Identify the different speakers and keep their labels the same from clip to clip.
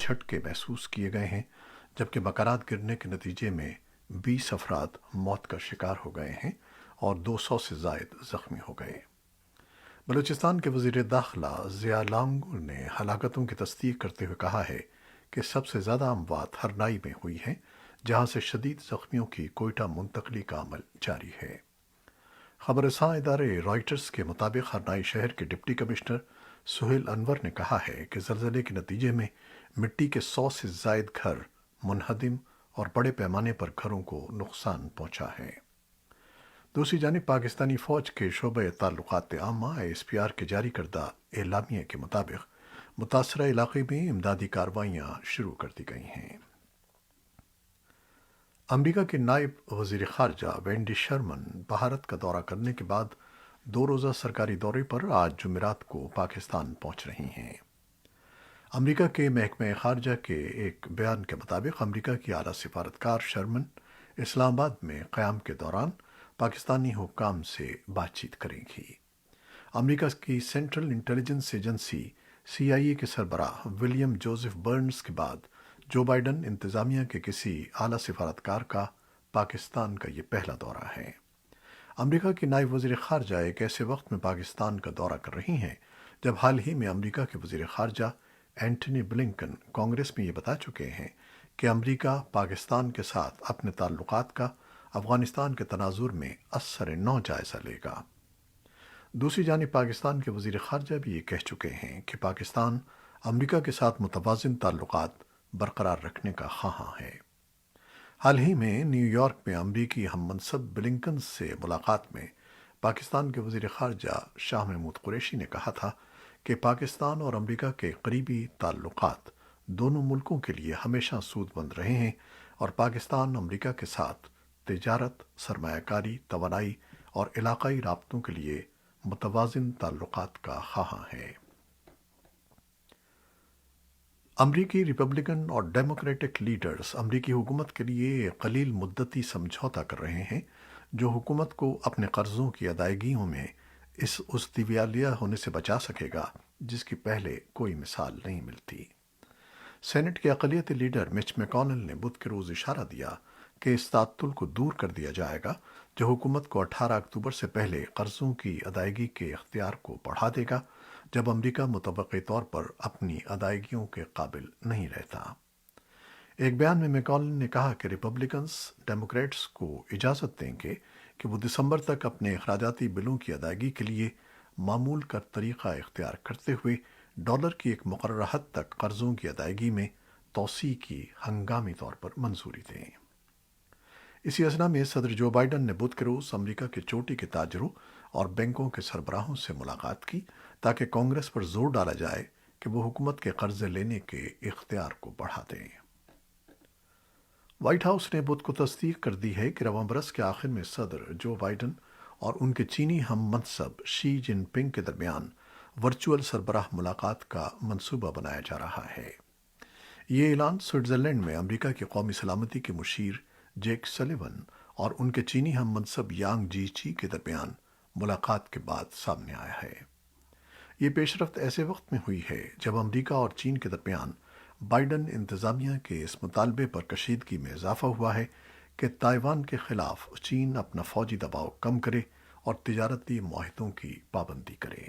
Speaker 1: جھٹکے محسوس کیے گئے ہیں، جبکہ مکانات گرنے کے نتیجے میں 20 افراد موت کا شکار ہو گئے ہیں اور 200 سے زائد زخمی ہو گئے۔ بلوچستان کے وزیر داخلہ ضیاء لانگو نے ہلاکتوں کی تصدیق کرتے ہوئے کہا ہے کہ سب سے زیادہ اموات ہرنائی میں ہوئی ہیں، جہاں سے شدید زخمیوں کی کوئٹہ منتقلی کا عمل جاری ہے۔ خبر رساں ادارے رائٹرز کے مطابق ہرنائی شہر کے ڈپٹی کمشنر سہیل انور نے کہا ہے کہ زلزلے کے نتیجے میں مٹی کے 100 سے زائد گھر منہدم اور بڑے پیمانے پر گھروں کو نقصان پہنچا ہے۔ دوسری جانب پاکستانی فوج کے شعبہ تعلقات عامہ ASPR کے جاری کردہ اعلامیے کے مطابق متاثرہ علاقے میں امدادی کارروائیاں شروع کر دی گئی ہیں۔ امریکہ کے نائب وزیر خارجہ وینڈی شرمن بھارت کا دورہ کرنے کے بعد 2 روزہ سرکاری دورے پر آج جمعرات کو پاکستان پہنچ رہی ہیں۔ امریکہ کے محکمہ خارجہ کے ایک بیان کے مطابق امریکہ کی اعلیٰ سفارتکار شرمن اسلام آباد میں قیام کے دوران پاکستانی حکام سے بات چیت کریں گی۔ امریکہ کی سینٹرل انٹیلیجنس ایجنسی CIA کے سربراہ ولیم جوزف برنز کے بعد جو بائیڈن انتظامیہ کے کسی اعلیٰ سفارتکار کا پاکستان کا یہ پہلا دورہ ہے۔ امریکہ کی نائب وزیر خارجہ ایک ایسے وقت میں پاکستان کا دورہ کر رہی ہیں جب حال ہی میں امریکہ کے وزیر خارجہ اینٹنی بلنکن کانگریس میں یہ بتا چکے ہیں کہ امریکہ پاکستان کے ساتھ اپنے تعلقات کا افغانستان کے تناظر میں ازسر نو جائزہ لے گا۔ دوسری جانب پاکستان کے وزیر خارجہ بھی یہ کہہ چکے ہیں کہ پاکستان امریکہ کے ساتھ متوازن تعلقات برقرار رکھنے کا خواہاں ہے۔ حال ہی میں نیو یارک میں امریکی ہم منصب بلنکن سے ملاقات میں پاکستان کے وزیر خارجہ شاہ محمود قریشی نے کہا تھا کہ پاکستان اور امریکہ کے قریبی تعلقات دونوں ملکوں کے لیے ہمیشہ سود مند رہے ہیں اور پاکستان امریکہ کے ساتھ تجارت، سرمایہ کاری، توانائی اور علاقائی رابطوں کے لیے متوازن تعلقات کا خواہاں ہے۔ امریکی ریپبلکن اور ڈیموکریٹک لیڈرز امریکی حکومت کے لیے ایک قلیل مدتی سمجھوتہ کر رہے ہیں جو حکومت کو اپنے قرضوں کی ادائیگیوں میں اس دیوالیہ ہونے سے بچا سکے گا جس کی پہلے کوئی مثال نہیں ملتی۔ سینٹ کے اقلیتی لیڈر مچ میکونل نے بدھ کے روز اشارہ دیا کہ اس تعطل کو دور کر دیا جائے گا جو حکومت کو 18 اکتوبر سے پہلے قرضوں کی ادائیگی کے اختیار کو بڑھا دے گا جب امریکہ متوقع طور پر اپنی ادائیگیوں کے قابل نہیں رہتا۔ ایک بیان میں میکونل نے کہا کہ ریپبلکنز ڈیموکریٹس کو اجازت دیں گے کہ وہ دسمبر تک اپنے اخراجاتی بلوں کی ادائیگی کے لیے معمول کا طریقہ اختیار کرتے ہوئے ڈالر کی ایک مقررہ حد تک قرضوں کی ادائیگی میں توسیع کی ہنگامی طور پر منظوری دیں۔ اسی اثنا میں صدر جو بائیڈن نے بدھ کے روز امریکہ کے چوٹی کے تاجروں اور بینکوں کے سربراہوں سے ملاقات کی تاکہ کانگریس پر زور ڈالا جائے کہ وہ حکومت کے قرضے لینے کے اختیار کو بڑھا دیں۔ وائٹ ہاؤس نے بدھ کو تصدیق کر دی ہے کہ رواں برس کے آخر میں صدر جو بائیڈن اور ان کے چینی ہم منصب شی جن پنگ کے درمیان ورچوئل سربراہ ملاقات کا منصوبہ بنایا جا رہا ہے۔ یہ اعلان سوئٹزرلینڈ میں امریکہ کی قومی سلامتی کے مشیر جیک سلیون اور ان کے چینی ہم منصب یانگ جی کے درمیان ملاقات کے بعد سامنے آیا ہے۔ یہ پیش رفت ایسے وقت میں ہوئی ہے جب امریکہ اور چین کے درمیان بائیڈن انتظامیہ کے اس مطالبے پر کشیدگی میں اضافہ ہوا ہے کہ تائیوان کے خلاف چین اپنا فوجی دباؤ کم کرے اور تجارتی معاہدوں کی پابندی کرے۔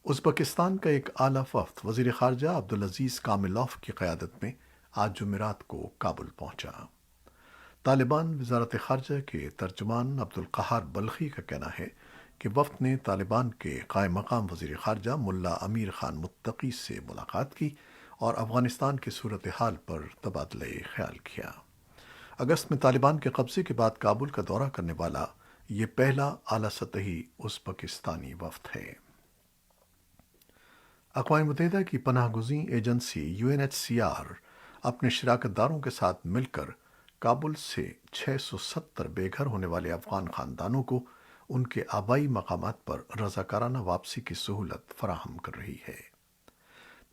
Speaker 1: ازبکستان کا ایک اعلیٰ وفد وزیر خارجہ عبدالعزیز کاملوف کی قیادت میں آج جمعرات کو کابل پہنچا۔ طالبان وزارت خارجہ کے ترجمان عبدالقہار بلخی کا کہنا ہے کہ وفد نے طالبان کے قائم مقام وزیر خارجہ ملا امیر خان متقی سے ملاقات کی اور افغانستان کی صورتحال پر تبادلہ خیال کیا۔ اگست میں طالبان کے قبضے کے بعد کابل کا دورہ کرنے والا یہ پہلا اعلیٰ سطحی ازبکستانی وفد ہے۔ اقوام متحدہ کی پناہ گزین ایجنسی UNHCR اپنے شراکت داروں کے ساتھ مل کر کابل سے 670 بے گھر ہونے والے افغان خاندانوں کو ان کے آبائی مقامات پر رضاکارانہ واپسی کی سہولت فراہم کر رہی ہے۔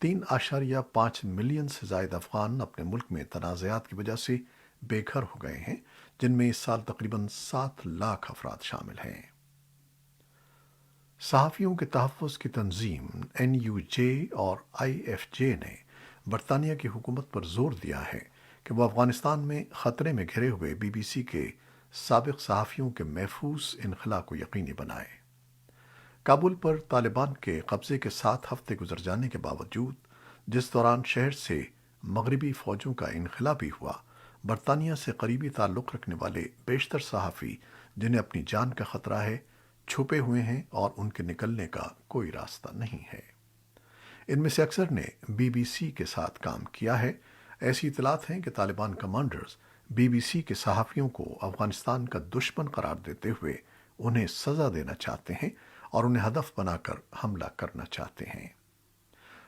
Speaker 1: 3.5 ملین سے زائد افغان اپنے ملک میں تنازعات کی وجہ سے بے گھر ہو گئے ہیں، جن میں اس سال تقریباً 7 لاکھ افراد شامل ہیں۔ صحافیوں کے تحفظ کی تنظیم NUJ اور IFJ نے برطانیہ کی حکومت پر زور دیا ہے کہ وہ افغانستان میں خطرے میں گھرے ہوئے BBC کے سابق صحافیوں کے محفوظ انخلاء کو یقینی بنائے۔ کابل پر طالبان کے قبضے کے 7 ہفتے گزر جانے کے باوجود، جس دوران شہر سے مغربی فوجوں کا انخلاء بھی ہوا، برطانیہ سے قریبی تعلق رکھنے والے بیشتر صحافی جنہیں اپنی جان کا خطرہ ہے، چھپے ہوئے ہیں اور ان کے نکلنے کا کوئی راستہ نہیں ہے۔ ان میں سے اکثر نے BBC کے ساتھ کام کیا ہے۔ ایسی اطلاعات ہیں کہ طالبان کمانڈرز BBC کے صحافیوں کو افغانستان کا دشمن قرار دیتے ہوئے انہیں سزا دینا چاہتے ہیں اور انہیں ہدف بنا کر حملہ کرنا چاہتے ہیں۔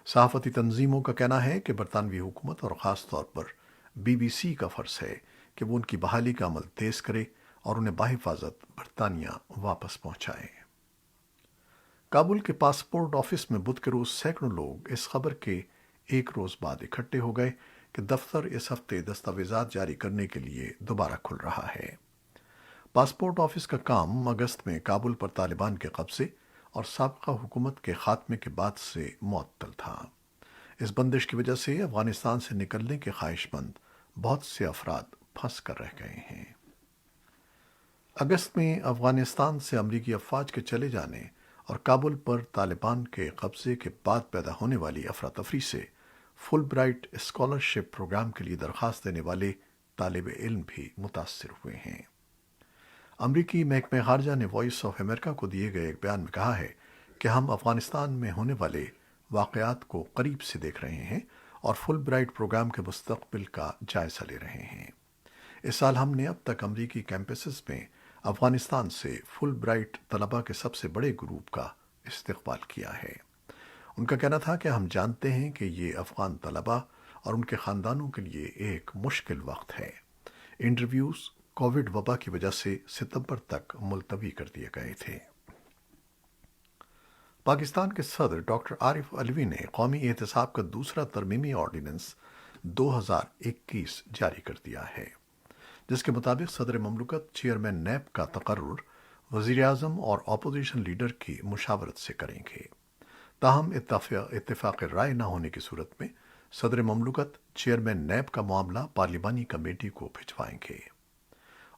Speaker 1: صحافتی تنظیموں کا کہنا ہے کہ برطانوی حکومت اور خاص طور پر BBC کا فرض ہے کہ وہ ان کی بحالی کا عمل تیز کرے اور انہیں بحفاظت برطانیہ واپس پہنچائے۔ کابل کے پاسپورٹ آفس میں بدھ کے روز سینکڑوں لوگ اس خبر کے ایک روز بعد اکٹھے ہو گئے کہ دفتر اس ہفتے دستاویزات جاری کرنے کے لیے دوبارہ کھل رہا ہے۔ پاسپورٹ آفس کا کام اگست میں کابل پر طالبان کے قبضے اور سابقہ حکومت کے خاتمے کے بعد سے معطل تھا۔ اس بندش کی وجہ سے افغانستان سے نکلنے کے خواہش مند بہت سے افراد پھنس کر رہ گئے ہیں۔ اگست میں افغانستان سے امریکی افواج کے چلے جانے اور کابل پر طالبان کے قبضے کے بعد پیدا ہونے والی افراتفری سے فل برائٹ اسکالرشپ پروگرام کے لیے درخواست دینے والے طالب علم بھی متاثر ہوئے ہیں۔ امریکی محکمہ خارجہ نے وائس آف امریکہ کو دیے گئے ایک بیان میں کہا ہے کہ ہم افغانستان میں ہونے والے واقعات کو قریب سے دیکھ رہے ہیں اور فل برائٹ پروگرام کے مستقبل کا جائزہ لے رہے ہیں۔ اس سال ہم نے اب تک امریکی کیمپسز میں افغانستان سے فل برائٹ طلباء کے سب سے بڑے گروپ کا استقبال کیا ہے۔ ان کا کہنا تھا کہ ہم جانتے ہیں کہ یہ افغان طلباء اور ان کے خاندانوں کے لیے ایک مشکل وقت ہے۔ انٹرویوز کووڈ وبا کی وجہ سے ستمبر تک ملتوی کر دیے گئے تھے۔ پاکستان کے صدر ڈاکٹر عارف علوی نے قومی احتساب کا دوسرا ترمیمی آرڈیننس 2021 جاری کر دیا ہے، جس کے مطابق صدر مملکت چیئرمین نیب کا تقرر وزیر اعظم اور اپوزیشن لیڈر کی مشاورت سے کریں گے۔ تاہم اتفاق رائے نہ ہونے کی صورت میں صدر مملکت چیئرمین نیب کا معاملہ پارلیمانی کمیٹی کو بھجوائیں گے۔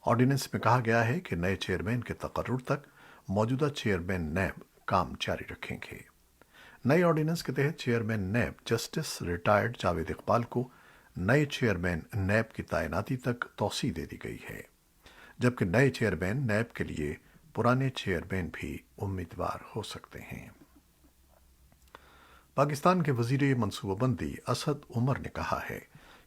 Speaker 1: آرڈیننس میں کہا گیا ہے کہ نئے چیئرمین کے تقرر تک موجودہ چیئرمین نیب کام جاری رکھیں گے۔ نئے آرڈیننس کے تحت chairman NAB justice retired Javed Iqbal کو نئے چیئرمین نیب کی تعیناتی تک توسیع دے دی گئی ہے، جبکہ نئے چیئرمین نیب کے لیے پرانے چیئرمین بھی امیدوار ہو سکتے ہیں۔ پاکستان کے وزیر منصوبہ بندی اسد عمر نے کہا ہے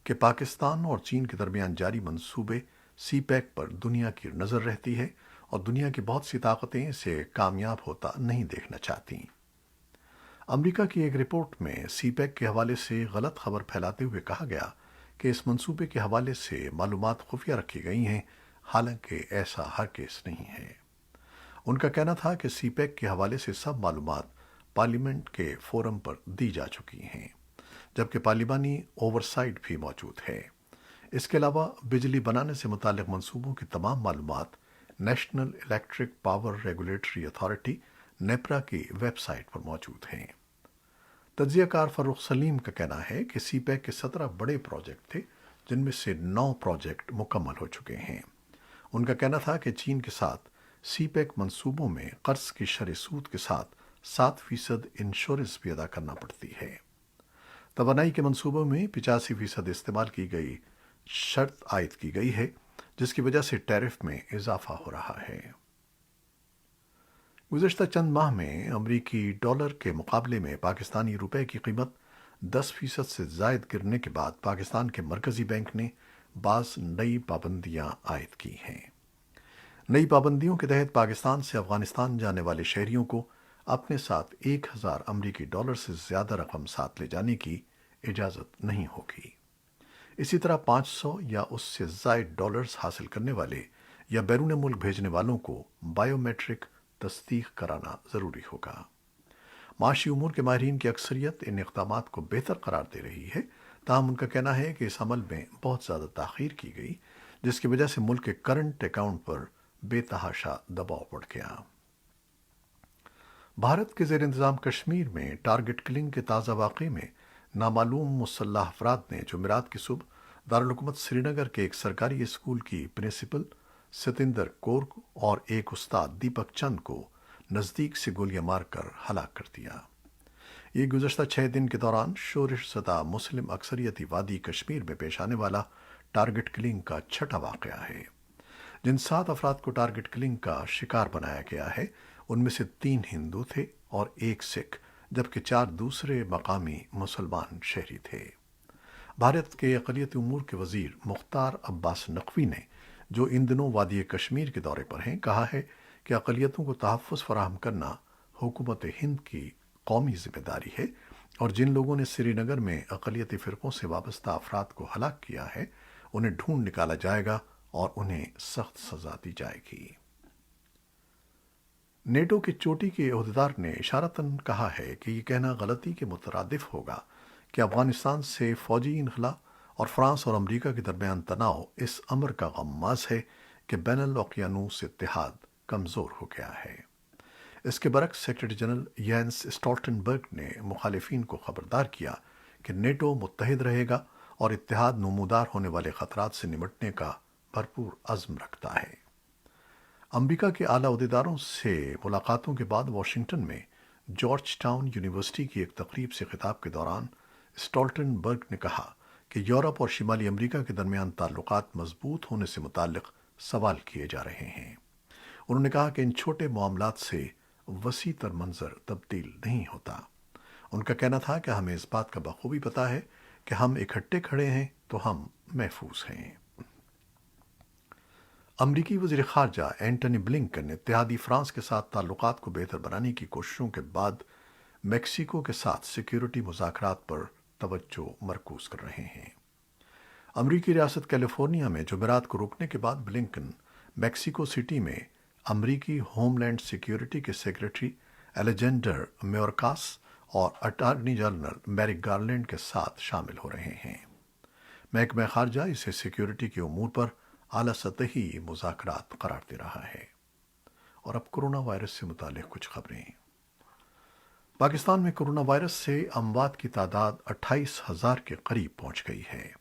Speaker 1: کہ پاکستان اور چین کے درمیان جاری منصوبے سی پیک پر دنیا کی نظر رہتی ہے اور دنیا کی بہت سی طاقتیں اسے کامیاب ہوتا نہیں دیکھنا چاہتیں۔ امریکہ کی ایک رپورٹ میں سی پیک کے حوالے سے غلط خبر پھیلاتے ہوئے کہا گیا کہ اس منصوبے کے حوالے سے معلومات خفیہ رکھی گئی ہیں، حالانکہ ایسا ہرگز نہیں ہے۔ ان کا کہنا تھا کہ سی پیک کے حوالے سے سب معلومات پارلیمنٹ کے فورم پر دی جا چکی ہیں، جبکہ پارلیمانی اوورسائٹ بھی موجود ہے۔ اس کے علاوہ بجلی بنانے سے متعلق منصوبوں کی تمام معلومات national electric power regulatory authority NEPRA کی ویب سائٹ پر موجود ہیں۔ تجزیہ کار فروخ سلیم کا کہنا ہے کہ سی پیک کے 17 بڑے پروجیکٹ تھے، جن میں سے 9 پروجیکٹ مکمل ہو چکے ہیں۔ ان کا کہنا تھا کہ چین کے ساتھ سی پیک منصوبوں میں قرض کی شرح سود کے ساتھ 7% انشورنس بھی ادا کرنا پڑتی ہے۔ توانائی کے منصوبوں میں 85% استعمال کی گئی شرط عائد کی گئی ہے، جس کی وجہ سے ٹیرف میں اضافہ ہو رہا ہے۔ گزشتہ چند ماہ میں امریکی ڈالر کے مقابلے میں پاکستانی روپے کی قیمت 10% سے زائد گرنے کے بعد پاکستان کے مرکزی بینک نے بعض نئی پابندیاں عائد کی ہیں۔ نئی پابندیوں کے تحت پاکستان سے افغانستان جانے والے شہریوں کو اپنے ساتھ 1000 امریکی ڈالر سے زیادہ رقم ساتھ لے جانے کی اجازت نہیں ہوگی۔ اسی طرح 500 یا اس سے زائد ڈالرز حاصل کرنے والے یا بیرون ملک بھیجنے والوں کو بائیو میٹرک تصدیق کرانا ضروری ہوگا۔ معاشی امور کے ماہرین کی اکثریت ان اقدامات کو بہتر قرار دے رہی ہے، تاہم ان کا کہنا ہے کہ اس عمل میں بہت زیادہ تاخیر کی گئی، جس کی وجہ سے ملک کے کرنٹ اکاؤنٹ پر بے تحاشا دباؤ بڑھ گیا۔ بھارت کے زیر انتظام کشمیر میں ٹارگٹ کلنگ کے تازہ واقعے میں نامعلوم مسلح افراد نے جمعرات کی صبح دارالحکومت سری نگر کے ایک سرکاری اسکول کی پرنسپل ستیندر کور اور ایک استاد دیپک چند کو نزدیک سے گولیاں مار کر ہلاک کر دیا۔ یہ گزشتہ 6 دن کے دوران شورش زدہ مسلم اکثریتی وادی کشمیر میں پیش آنے والا ٹارگٹ کلنگ کا چھٹا واقعہ ہے۔ جن 7 افراد کو ٹارگٹ کلنگ کا شکار بنایا گیا ہے ان میں سے 3 ہندو تھے اور 1 سکھ، جبکہ 4 دوسرے مقامی مسلمان شہری تھے۔ بھارت کے اقلیتی امور کے وزیر مختار عباس نقوی نے، جو ان دنوں وادی کشمیر کے دورے پر ہیں، کہا ہے کہ اقلیتوں کو تحفظ فراہم کرنا حکومت ہند کی قومی ذمہ داری ہے اور جن لوگوں نے سری نگر میں اقلیتی فرقوں سے وابستہ افراد کو ہلاک کیا ہے انہیں ڈھونڈ نکالا جائے گا اور انہیں سخت سزا دی جائے گی۔ نیٹو کی چوٹی کے عہدیدار نے اشارتاً کہا ہے کہ یہ کہنا غلطی کے مترادف ہوگا کہ افغانستان سے فوجی انخلا اور فرانس اور امریکہ کے درمیان تناؤ اس امر کا غماز ہے کہ بین الاقیانوس اتحاد کمزور ہو گیا ہے۔ اس کے برعکس سیکرٹری جنرل یینس اسٹولٹنبرگ نے مخالفین کو خبردار کیا کہ نیٹو متحد رہے گا اور اتحاد نمودار ہونے والے خطرات سے نمٹنے کا بھرپور عزم رکھتا ہے۔ امریکہ کے اعلیٰ عہدیداروں سے ملاقاتوں کے بعد واشنگٹن میں جارج ٹاؤن یونیورسٹی کی ایک تقریب سے خطاب کے دوران اسٹولٹنبرگ نے کہا کہ یورپ اور شمالی امریکہ کے درمیان تعلقات مضبوط ہونے سے متعلق سوال کیے جا رہے ہیں۔ انہوں نے کہا کہ ان چھوٹے معاملات سے وسیع تر منظر تبدیل نہیں ہوتا۔ ان کا کہنا تھا کہ ہمیں اس بات کا بخوبی پتہ ہے کہ ہم اکٹھے کھڑے ہیں تو ہم محفوظ ہیں۔ امریکی وزیر خارجہ اینٹنی بلنکن اتحادی فرانس کے ساتھ تعلقات کو بہتر بنانے کی کوششوں کے بعد میکسیکو کے ساتھ سیکیورٹی مذاکرات پر توجہ مرکوز کر رہے ہیں۔ امریکی ریاست کیلیفورنیا میں جمعرات کو رکنے کے بعد بلنکن میکسیکو سٹی میں امریکی ہوم لینڈ سیکیورٹی کے سیکریٹری الیجینڈر میورکاس اور اٹارنی جنرل میرک گارلینڈ کے ساتھ شامل ہو رہے ہیں۔ محکمہ خارجہ اسے سیکیورٹی کے امور پر اعلیٰ سطحی مذاکرات قرار دے رہا ہے۔ اور اب کورونا وائرس سے متعلق کچھ خبریں۔ پاکستان میں کورونا وائرس سے اموات کی تعداد 28,000 کے قریب پہنچ گئی ہے۔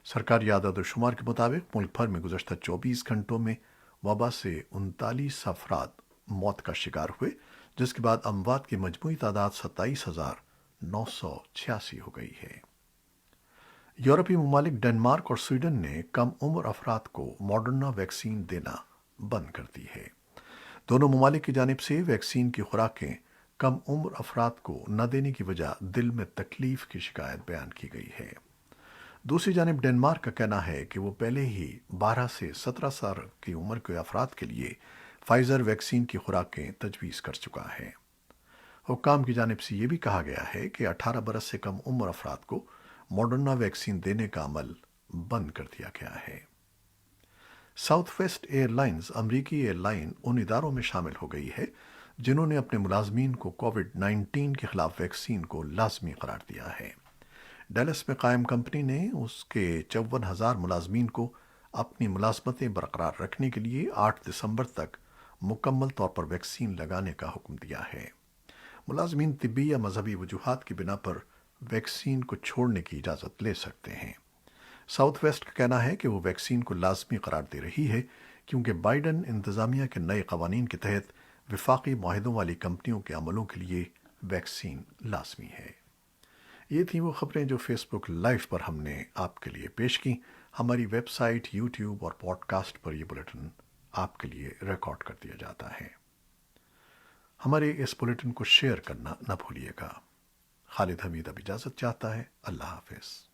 Speaker 1: سرکاری اعداد و شمار کے مطابق ملک بھر میں گزشتہ 24 گھنٹوں میں وبا سے 39 افراد موت کا شکار ہوئے، جس کے بعد اموات کی مجموعی تعداد 27,986 ہو گئی ہے۔ یورپی ممالک ڈنمارک اور سویڈن نے کم عمر افراد کو ماڈرنا ویکسین دینا بند کر دی ہے۔ دونوں ممالک کی جانب سے ویکسین کی خوراکیں کم عمر افراد کو نہ دینے کی وجہ دل میں تکلیف کی شکایت بیان کی گئی ہے۔ دوسری جانب ڈنمارک کا کہنا ہے کہ وہ پہلے ہی 12 سے 17 سال کی عمر کے افراد کے لیے فائزر ویکسین کی خوراکیں تجویز کر چکا ہے۔ حکام کی جانب سے یہ بھی کہا گیا ہے کہ 18 برس سے کم عمر افراد کو ماڈرنا ویکسین دینے کا عمل بند کر دیا گیا ہے۔ ساؤتھ ویسٹ ایئر لائنز امریکی ایئر لائن ان اداروں میں شامل ہو گئی ہے جنہوں نے اپنے ملازمین کو کووڈ-19 کے خلاف ویکسین کو لازمی قرار دیا ہے۔ ڈیلس میں قائم کمپنی نے اس کے 54,000 ملازمین کو اپنی ملازمتیں برقرار رکھنے کے لیے 8 دسمبر تک مکمل طور پر ویکسین لگانے کا حکم دیا ہے۔ ملازمین طبی یا مذہبی وجوہات کی بنا پر ویکسین کو چھوڑنے کی اجازت لے سکتے ہیں۔ ساؤتھ ویسٹ کا کہنا ہے کہ وہ ویکسین کو لازمی قرار دے رہی ہے کیونکہ بائیڈن انتظامیہ کے نئے قوانین کے تحت وفاقی معاہدوں والی کمپنیوں کے عملوں کے لیے ویکسین لازمی ہے۔ یہ تھیں وہ خبریں جو فیس بک لائیو پر ہم نے آپ کے لیے پیش کی۔ ہماری ویب سائٹ، یوٹیوب اور پوڈ کاسٹ پر یہ بلیٹن آپ کے لیے ریکارڈ کر دیا جاتا ہے۔ ہمارے اس بلیٹن کو شیئر کرنا نہ بھولیے گا۔ خالد حمید اب اجازت چاہتا ہے۔ اللہ حافظ۔